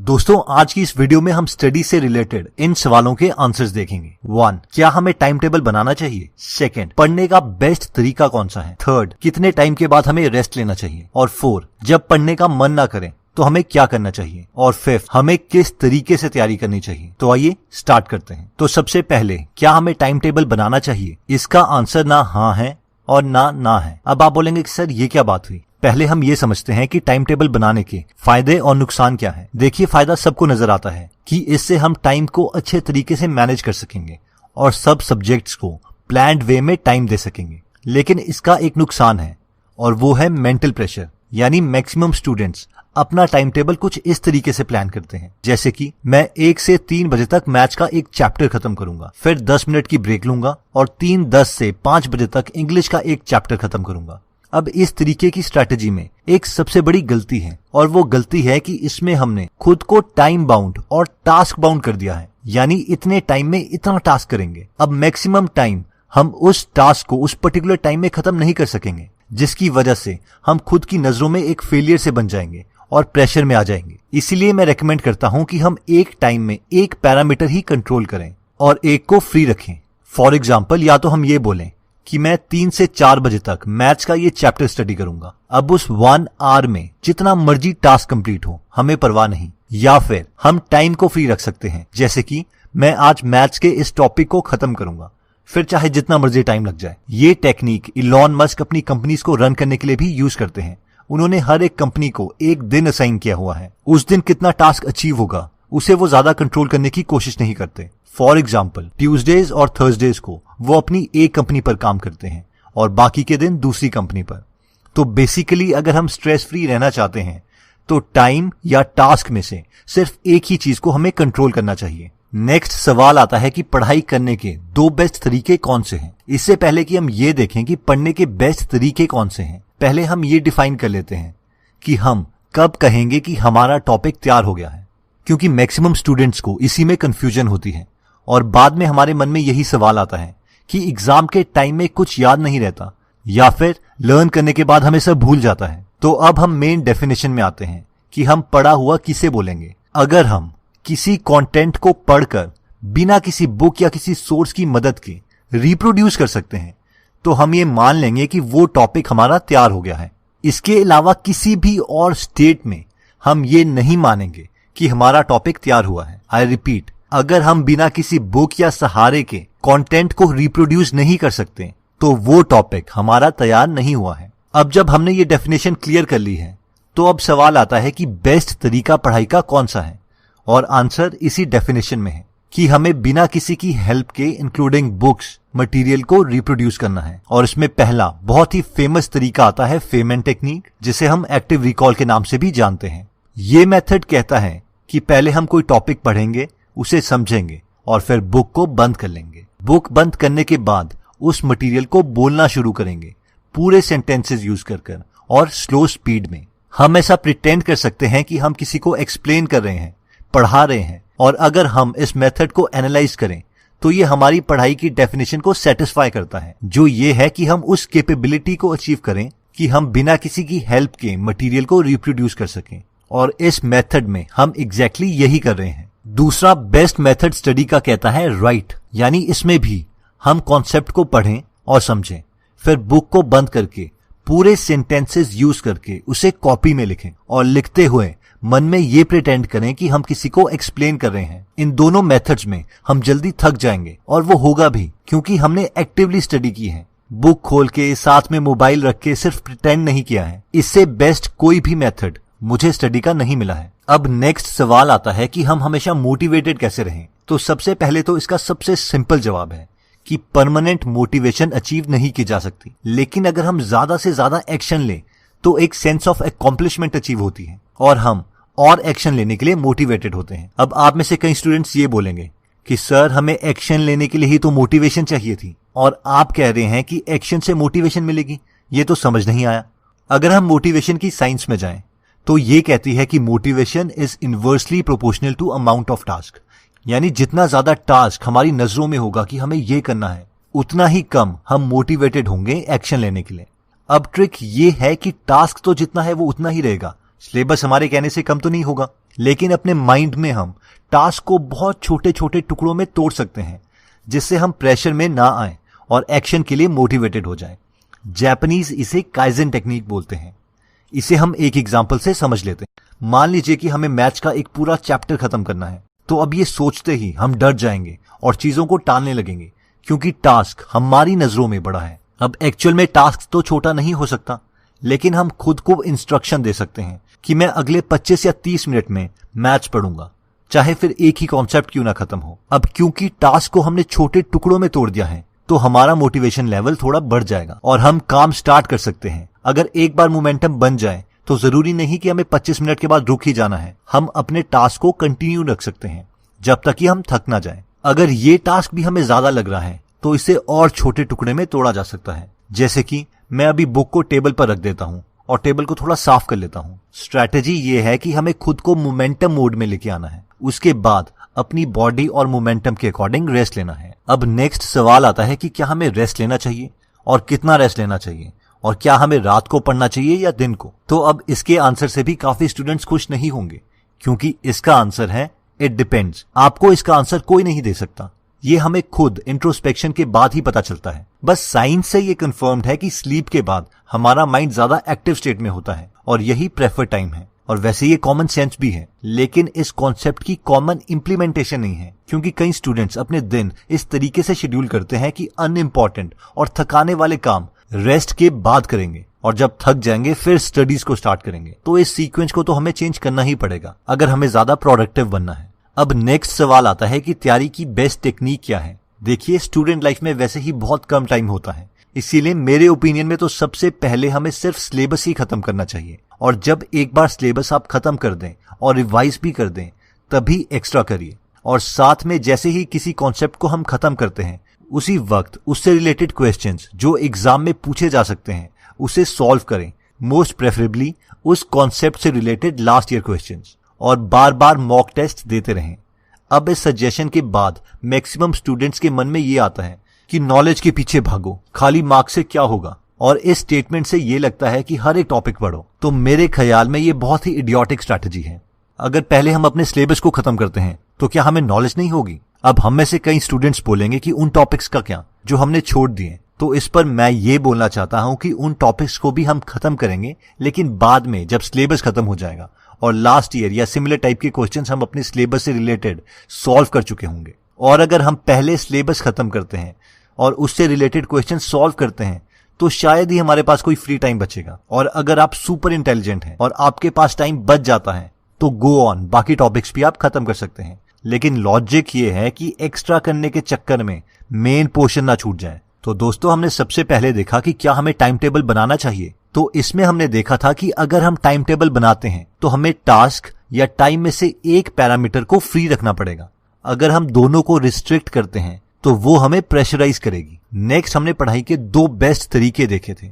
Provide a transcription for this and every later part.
दोस्तों आज की इस वीडियो में हम स्टडी से रिलेटेड इन सवालों के आंसर्स देखेंगे। 1. क्या हमें टाइम टेबल बनाना चाहिए? 2. पढ़ने का बेस्ट तरीका कौन सा है? 3. कितने टाइम के बाद हमें रेस्ट लेना चाहिए? और 4. जब पढ़ने का मन ना करे तो हमें क्या करना चाहिए? और 5. हमें किस तरीके से तैयारी करनी चाहिए? तो आइए स्टार्ट करते हैं। तो सबसे पहले क्या हमें टाइम टेबल बनाना चाहिए? इसका आंसर ना हाँ है और ना है। अब आप बोलेंगे कि सर ये क्या बात हुई? पहले हम ये समझते हैं कि टाइम टेबल बनाने के फायदे और नुकसान क्या है। देखिए, फायदा सबको नजर आता है कि इससे हम टाइम को अच्छे तरीके से मैनेज कर सकेंगे और सब सब्जेक्ट्स को प्लान्ड वे में टाइम दे सकेंगे। लेकिन इसका एक नुकसान है और वो है मेंटल प्रेशर। यानी मैक्सिमम स्टूडेंट्स अपना टाइम टेबल कुछ इस तरीके से प्लान करते हैं, जैसे कि मैं 1 से 3 बजे तक मैथ्स का एक चैप्टर खत्म करूंगा, फिर 10 मिनट की ब्रेक लूंगा और 3:10 से 5 बजे तक इंग्लिश का एक चैप्टर खत्म करूंगा। अब इस तरीके की स्ट्रैटेजी में एक सबसे बड़ी गलती है और वो गलती है कि इसमें हमने खुद को टाइम बाउंड और टास्क बाउंड कर दिया है। यानी इतने टाइम में इतना टास्क करेंगे। अब मैक्सिमम टाइम हम उस टास्क को उस पर्टिकुलर टाइम में खत्म नहीं कर सकेंगे, जिसकी वजह से हम खुद की नजरों में एक फेलियर से बन जाएंगे और प्रेशर में आ जाएंगे। इसीलिए मैं रेकमेंड करता हूं कि हम एक टाइम में एक पैरामीटर ही कंट्रोल करें और एक को फ्री रखें। फॉर एग्जाम्पल, या तो हम ये बोलें कि मैं 3 से 4 बजे तक मैथ्स का ये चैप्टर स्टडी करूंगा। अब उस 1 आवर में जितना मर्जी टास्क कंप्लीट हो, हमें परवाह नहीं। या फिर हम टाइम को फ्री रख सकते हैं, जैसे कि मैं आज मैथ्स के इस टॉपिक को खत्म करूंगा, फिर चाहे जितना मर्जी टाइम लग जाए। ये टेक्निक इलॉन मस्क अपनी कंपनीज को रन करने के लिए भी यूज करते हैं। उन्होंने हर एक कंपनी को एक दिन असाइन किया हुआ है। उस दिन कितना टास्क अचीव होगा उसे वो ज्यादा कंट्रोल करने की कोशिश नहीं करते। फॉर एग्जाम्पल, ट्यूसडेज और थर्सडेज को वो अपनी एक कंपनी पर काम करते हैं और बाकी के दिन दूसरी कंपनी पर। तो बेसिकली अगर हम स्ट्रेस फ्री रहना चाहते हैं तो टाइम या टास्क में से सिर्फ एक ही चीज को हमें कंट्रोल करना चाहिए। नेक्स्ट सवाल आता है कि पढ़ाई करने के 2 बेस्ट तरीके कौन से हैं। इससे पहले कि हम ये देखें कि पढ़ने के बेस्ट तरीके कौन से हैं, पहले हम ये डिफाइन कर लेते हैं कि हम कब कहेंगे कि हमारा टॉपिक तैयार हो गया है। क्योंकि मैक्सिमम स्टूडेंट्स को इसी में कंफ्यूजन होती है और बाद में हमारे मन में यही सवाल आता है कि एग्जाम के टाइम में कुछ याद नहीं रहता या फिर लर्न करने के बाद हमें सब भूल जाता है। तो अब हम मेन डेफिनेशन में आते हैं कि हम पढ़ा हुआ किसे बोलेंगे। अगर हम किसी कंटेंट को पढ़कर बिना किसी बुक या किसी सोर्स की मदद के रिप्रोड्यूस कर सकते हैं तो हम ये मान लेंगे कि वो टॉपिक हमारा तैयार हो गया है। इसके अलावा किसी भी और स्टेट में हम ये नहीं मानेंगे कि हमारा टॉपिक तैयार हुआ है। आई रिपीट, अगर हम बिना किसी बुक या सहारे के कंटेंट को रिप्रोड्यूस नहीं कर सकते तो वो टॉपिक हमारा तैयार नहीं हुआ है। अब जब हमने ये डेफिनेशन क्लियर कर ली है तो अब सवाल आता है कि बेस्ट तरीका पढ़ाई का कौन सा है, और आंसर इसी डेफिनेशन में है कि हमें बिना किसी की हेल्प के इंक्लूडिंग बुक्स मटेरियल को रिप्रोड्यूस करना है। और इसमें पहला बहुत ही फेमस तरीका आता है फेमन टेक्निक, जिसे हम एक्टिव रिकॉल के नाम से भी जानते हैं। ये मेथड कहता है कि पहले हम कोई टॉपिक पढ़ेंगे, उसे समझेंगे और फिर बुक को बंद कर लेंगे। बुक बंद करने के बाद उस मटेरियल को बोलना शुरू करेंगे, पूरे सेंटेंसेस यूज कर और स्लो स्पीड में। हम ऐसा प्रिटेंड कर सकते हैं कि हम किसी को एक्सप्लेन कर रहे हैं, पढ़ा रहे हैं। और अगर हम इस मेथड को एनालाइज करें तो ये हमारी पढ़ाई की डेफिनेशन को सेटिस्फाई करता है, जो ये है कि हम उस कैपेबिलिटी को अचीव करें कि हम बिना किसी की हेल्प के मटेरियल को रिप्रोड्यूस कर सकें। और इस मेथड में हम एग्जैक्टली यही कर रहे हैं। दूसरा बेस्ट मेथड स्टडी का कहता है राइट, यानी इसमें भी हम कॉन्सेप्ट को पढ़ें और समझें, फिर बुक को बंद करके पूरे सेंटेंसेस यूज करके उसे कॉपी में लिखें और लिखते हुए मन में ये प्रिटेंड करें कि हम किसी को एक्सप्लेन कर रहे हैं। इन दोनों मेथड्स में हम जल्दी थक जाएंगे और वो होगा भी, क्योंकि हमने एक्टिवली स्टडी की है। बुक खोल के साथ में मोबाइल रख के सिर्फ प्रिटेंड नहीं किया है। इससे बेस्ट कोई भी मेथड मुझे स्टडी का नहीं मिला है। अब नेक्स्ट सवाल आता है कि हम हमेशा मोटिवेटेड कैसे रहें। तो सबसे पहले तो इसका सबसे सिंपल जवाब है कि परमानेंट मोटिवेशन अचीव नहीं की जा सकती, लेकिन अगर हम ज्यादा से ज्यादा एक्शन लें तो एक सेंस ऑफ अकॉम्प्लिशमेंट अचीव होती है और हम और एक्शन लेने के लिए मोटिवेटेड होते हैं। अब आप में से कई स्टूडेंट्स ये बोलेंगे कि सर हमें एक्शन लेने के लिए ही तो मोटिवेशन चाहिए थी, और आप कह रहे हैं कि एक्शन से मोटिवेशन मिलेगी। ये तो समझ नहीं आया। अगर हम मोटिवेशन की साइंस में जाएं तो ये कहती है कि motivation is inversely proportional to amount of task. यानी जितना ज्यादा टास्क हमारी नजरों में होगा कि हमें ये करना है, उतना ही कम हम मोटिवेटेड होंगे एक्शन लेने के लिए। अब ट्रिक ये है कि टास्क तो जितना है वो उतना ही रहेगा, सिलेबस हमारे कहने से कम तो नहीं होगा, लेकिन अपने माइंड में हम टास्क को बहुत छोटे छोटे टुकड़ों में तोड़ सकते हैं, जिससे हम प्रेशर में ना आए और एक्शन के लिए मोटिवेटेड हो जाएं। जापानीज इसे काइजन टेक्निक बोलते हैं। इसे हम एक एग्जांपल से समझ लेते हैं। मान लीजिए कि हमें मैथ्स का एक पूरा चैप्टर खत्म करना है, तो अब ये सोचते ही हम डर जाएंगे और चीजों को टालने लगेंगे, क्योंकि टास्क हमारी नजरों में बड़ा है। अब एक्चुअल में टास्क तो छोटा नहीं हो सकता, लेकिन हम खुद को इंस्ट्रक्शन दे सकते हैं कि मैं अगले 25 या 30 मिनट में मैथ्स पढ़ूंगा, चाहे फिर एक ही कॉन्सेप्ट क्यों ना खत्म हो। अब क्योंकि टास्क को हमने छोटे टुकड़ों में तोड़ दिया है, तो हमारा मोटिवेशन लेवल थोड़ा बढ़ जाएगा और हम काम स्टार्ट कर सकते हैं। अगर एक बार मोमेंटम बन जाए तो जरूरी नहीं कि हमें 25 मिनट के बाद रुक ही जाना है। हम अपने टास्क को कंटिन्यू रख सकते हैं जब तक कि हम थक ना जाए। अगर ये टास्क भी हमें ज्यादा लग रहा है तो इसे और छोटे टुकड़े में तोड़ा जा सकता है। जैसे कि मैं अभी बुक को टेबल पर रख देता हूँ और टेबल को थोड़ा साफ कर लेता हूँ। स्ट्रैटेजी ये है कि हमें खुद को मोमेंटम मोड में लेके आना है, उसके बाद अपनी बॉडी और मोमेंटम के अकॉर्डिंग रेस्ट लेना है। अब नेक्स्ट सवाल आता है कि क्या हमें रेस्ट लेना चाहिए और कितना रेस्ट लेना चाहिए, और क्या हमें रात को पढ़ना चाहिए या दिन को। तो अब इसके आंसर से भी काफी स्टूडेंट्स खुश नहीं होंगे, क्योंकि इसका आंसर है इट डिपेंड्स। आपको इसका आंसर कोई नहीं दे सकता, ये हमें खुद इंट्रोस्पेक्शन के बाद ही पता चलता है। बस साइंस से ये कंफर्म्ड है कि स्लीप के बाद हमारा माइंड ज्यादा एक्टिव स्टेट में होता है और यही प्रेफर टाइम है। और वैसे ये कॉमन सेंस भी है, लेकिन इस कॉन्सेप्ट की कॉमन इंप्लीमेंटेशन नहीं है, क्योंकि कई स्टूडेंट्स अपने दिन इस तरीके से शेड्यूल करते हैं कि अनइम्पॉर्टेंट और थकाने वाले काम रेस्ट के बाद करेंगे और जब थक जाएंगे फिर स्टडीज को स्टार्ट करेंगे। तो इस सीक्वेंस को तो हमें चेंज करना ही पड़ेगा अगर हमें ज्यादा प्रोडक्टिव बनना है। अब नेक्स्ट सवाल आता है कि तैयारी की बेस्ट टेक्निक क्या है। देखिए, स्टूडेंट लाइफ में वैसे ही बहुत कम टाइम होता है, इसीलिए मेरे ओपिनियन में तो सबसे पहले हमें सिर्फ सिलेबस ही खत्म करना चाहिए। और जब एक बार सिलेबस आप खत्म कर दें और रिवाइज भी कर दें, तभी एक्स्ट्रा करिए। और साथ में जैसे ही किसी कॉन्सेप्ट को हम खत्म करते हैं, उसी वक्त उससे रिलेटेड क्वेश्चंस जो एग्जाम में पूछे जा सकते हैं उसे सॉल्व करें, मोस्ट प्रेफरेबली उस कॉन्सेप्ट से रिलेटेड लास्ट ईयर क्वेश्चंस, और बार बार मॉक टेस्ट देते रहें। अब इस सजेशन के बाद मैक्सिमम स्टूडेंट्स के मन में ये आता है कि नॉलेज के पीछे भागो, खाली मार्क्स से क्या होगा, और इस स्टेटमेंट से ये लगता है कि हर एक टॉपिक पढ़ो। तो मेरे ख्याल में ये बहुत ही इडियोटिक स्ट्रैटेजी है। अगर पहले हम अपने सिलेबस को खत्म करते हैं तो क्या हमें नॉलेज नहीं होगी। अब हम में से कई स्टूडेंट्स बोलेंगे कि उन टॉपिक्स का क्या जो हमने छोड़ दिए। तो इस पर मैं ये बोलना चाहता हूं कि उन टॉपिक्स को भी हम खत्म करेंगे, लेकिन बाद में जब सिलेबस खत्म हो जाएगा और लास्ट ईयर या सिमिलर टाइप के क्वेश्चंस हम अपने सिलेबस से रिलेटेड सॉल्व कर चुके होंगे। और अगर हम पहले सिलेबस खत्म करते हैं और उससे रिलेटेड क्वेश्चन सॉल्व करते हैं तो शायद ही हमारे पास कोई फ्री टाइम बचेगा। और अगर आप सुपर इंटेलिजेंट हैं और आपके पास टाइम बच जाता है तो गो ऑन, बाकी टॉपिक्स भी आप खत्म कर सकते हैं। लेकिन लॉजिक ये है कि एक्स्ट्रा करने के चक्कर में मेन पोर्शन ना छूट जाए। तो दोस्तों, हमने सबसे पहले देखा कि क्या हमें टाइम टेबल बनाना चाहिए। तो इसमें हमने देखा था कि अगर हम टाइम टेबल बनाते हैं तो हमें टास्क या टाइम में से एक पैरामीटर को फ्री रखना पड़ेगा। अगर हम दोनों को रिस्ट्रिक्ट करते हैं तो वो हमें प्रेशराइज करेगी। नेक्स्ट हमने पढ़ाई के 2 बेस्ट तरीके देखे थे,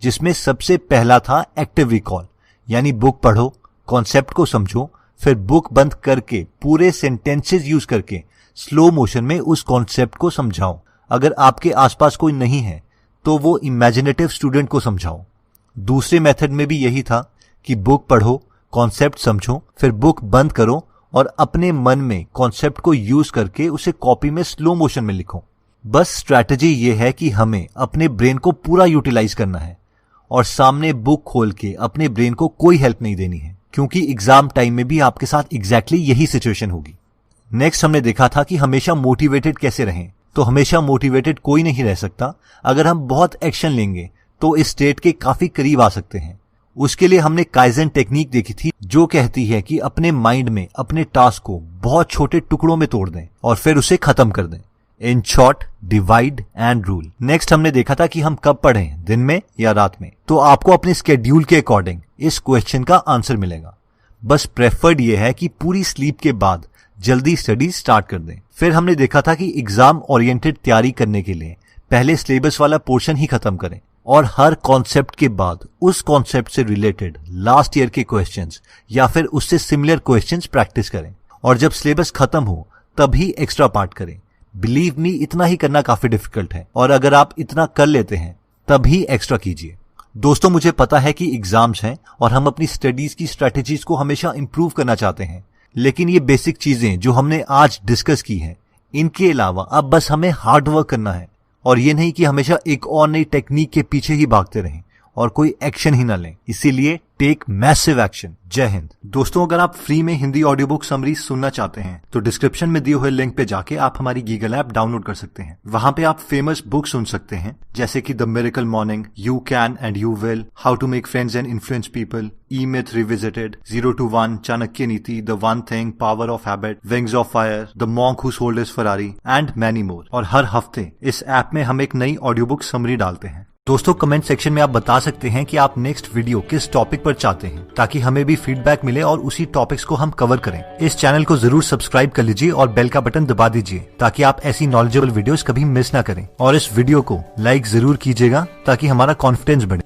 जिसमें सबसे पहला था एक्टिव रिकॉल, यानी बुक पढ़ो, कॉन्सेप्ट को समझो, फिर बुक बंद करके पूरे सेंटेंसेस यूज करके स्लो मोशन में उस कॉन्सेप्ट को समझाओ। अगर आपके आसपास कोई नहीं है तो वो इमेजिनेटिव स्टूडेंट को समझाओ। दूसरे मेथड में भी यही था कि बुक पढ़ो, कॉन्सेप्ट समझो, फिर बुक बंद करो और अपने मन में कॉन्सेप्ट को यूज करके उसे कॉपी में स्लो मोशन में लिखो। बस स्ट्रैटेजी ये है कि हमें अपने ब्रेन को पूरा यूटिलाइज करना है और सामने बुक खोल के अपने ब्रेन को कोई हेल्प नहीं देनी है, क्योंकि एग्जाम टाइम में भी आपके साथ एग्जैक्टली यही सिचुएशन होगी। नेक्स्ट हमने देखा था कि हमेशा मोटिवेटेड कैसे रहें। तो हमेशा मोटिवेटेड कोई नहीं रह सकता। अगर हम बहुत एक्शन लेंगे तो इस स्टेट के काफी करीब आ सकते हैं। उसके लिए हमने काइजन टेक्निक देखी थी, जो कहती है कि अपने माइंड में अपने टास्क को बहुत छोटे टुकड़ों में तोड़ दें और फिर उसे खत्म कर दें। In short, divide and rule. Next हमने देखा था कि हम कब पढ़ें, दिन में या रात में। तो आपको अपने स्केड्यूल के अकॉर्डिंग इस क्वेश्चन का आंसर मिलेगा। बस प्रेफर्ड ये है कि पूरी स्लीप के बाद जल्दी स्टडी स्टार्ट कर दें। फिर हमने देखा था कि एग्जाम ओरिएंटेड तैयारी करने के लिए पहले सिलेबस वाला पोर्शन ही खत्म करें और हर कॉन्सेप्ट के बाद उस कॉन्सेप्ट से रिलेटेड लास्ट ईयर के क्वेश्चंस या फिर उससे सिमिलर क्वेश्चंस प्रैक्टिस करें। और जब सिलेबस खत्म हो तभी एक्स्ट्रा पार्ट करें। बिलीव मी, इतना ही करना काफी डिफिकल्ट है, और अगर आप इतना कर लेते हैं तभी एक्स्ट्रा कीजिए। दोस्तों, मुझे पता है कि एग्जाम्स हैं और हम अपनी स्टडीज की स्ट्रेटेजीज को हमेशा इंप्रूव करना चाहते हैं, लेकिन ये बेसिक चीजें जो हमने आज डिस्कस की है, इनके अलावा अब बस हमें हार्ड वर्क करना है और ये नहीं कि हमेशा एक और नई टेक्निक के पीछे ही भागते रहें और कोई एक्शन ही ना लें। इसीलिए टेक मैसिव एक्शन। जय हिंद। दोस्तों, अगर आप फ्री में हिंदी ऑडियो बुक समरी सुनना चाहते हैं तो डिस्क्रिप्शन में दिए हुए लिंक पे जाके आप हमारी गीगल ऐप डाउनलोड कर सकते हैं। वहां पे आप फेमस बुक सुन सकते हैं जैसे कि the miracle morning, you can and you will, how to make friends and influence people, E myth revisited, 0 to 1, Chanakya Niti, the one thing, power of habit, wings of fire, the monk who sold his Ferrari and many more. और हर हफ्ते इस app में हम एक नई audio book summary डालते हैं। दोस्तों, कमेंट सेक्शन में आप बता सकते हैं कि आप नेक्स्ट वीडियो किस टॉपिक पर चाहते हैं ताकि हमें भी फीडबैक मिले और उसी टॉपिक्स को हम कवर करें। इस चैनल को जरूर सब्सक्राइब कर लीजिए और बेल का बटन दबा दीजिए ताकि आप ऐसी नॉलेजेबल वीडियोस कभी मिस ना करें। और इस वीडियो को लाइक जरूर कीजिएगा ताकि हमारा कॉन्फिडेंस बढ़े।